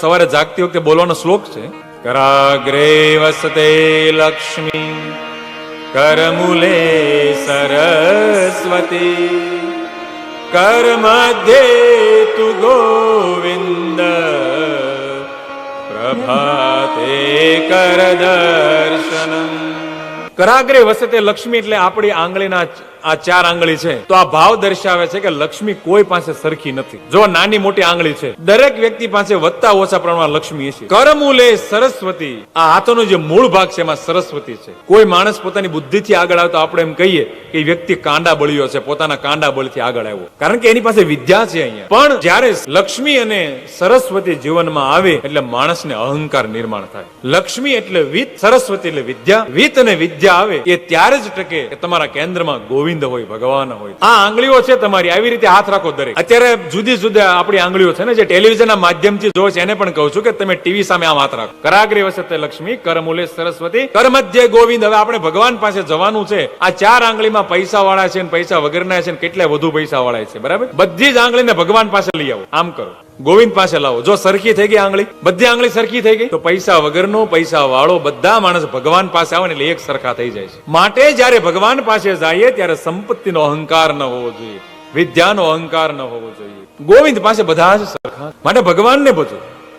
સવારે જાગતી વખતે બોલવાનો શ્લોક છે, કરાગ્રે વસતે લક્ષ્મી કરમૂલે સરસ્વતી કર મધ્યે તુ ગોવિંદ પ્રભાતે કર દર્શનમ. કરાગ્રે વસતે લક્ષ્મી એટલે આપણી આંગળીના આ ચાર આંગળી છે, તો આ ભાવ દર્શાવે છે કે લક્ષ્મી કોઈ પાસે સરખી નથી. જો નાની મોટી આંગળી છે, દરેક વ્યક્તિ પાસે વધતા ઓછા પ્રમાણમાં લક્ષ્મી છે. કરમૂલે સરસ્વતી, આ હાથોનો જે મૂળ ભાગ છે એમાં સરસ્વતી છે. કોઈ માણસ પોતાની બુદ્ધિથી આગળ આવતો આપણે એમ કહીએ કે વ્યક્તિ કાંડા બળ્યો છે, પોતાના કાંડા બળથી આગળ આવ્યો, કારણ કે એની પાસે વિદ્યા છે. અહીંયા પણ જ્યારે લક્ષ્મી અને સરસ્વતી જીવનમાં આવે એટલે માણસને અહંકાર નિર્માણ થાય. લક્ષ્મી એટલે વિત્ત, સરસ્વતી એટલે વિદ્યા. વિત્ત અને વિદ્યા આવે એ ત્યારે જ ટકે કે તમારા કેન્દ્રમાં ગોવિંદ હોય, ભગવાન હોય. આ આંગળીઓ છે તમારી, આવી રીતે હાથ રાખો દરેક. અત્યારે જુદી જુદી આપણી આંગળીઓ છે ને, જે ટેલિવિઝનના માધ્યમથી જોવે છે એને પણ કહું છું કે તમે ટીવી સામે આમ હાથ રાખો. કરાગ્રે વસતે લક્ષ્મી કરમૂલે સરસ્વતી કર મધ્યે ગોવિંદ. હવે આપણે ભગવાન પાસે જવાનું છે. આ ચાર આંગળીમાં પૈસા વાળા છે, પૈસા વગરના છે, કેટલાય વધુ પૈસા વાળા છે, બરાબર. બધી જ આંગળીને ભગવાન પાસે લઈ આવો, આમ કરો, ગોવિંદ પાસે લાવો. જો સરખી થઈ ગઈ આંગળી, બધી આંગળી સરખી થઈ ગઈ, તો પૈસા વગરનો, પૈસા વાળો, બધા માણસ ભગવાન પાસે આવે એટલે એક સરખા થઈ જાય છે. માટે જયારે ભગવાન પાસે જઈએ ત્યારે સંપત્તિનો અહંકાર ન હોવો જોઈએ, વિદ્યાનો અહંકાર ન હોવો જોઈએ. ગોવિંદ પાસે બધા જ સરખા, માટે ભગવાનને બધું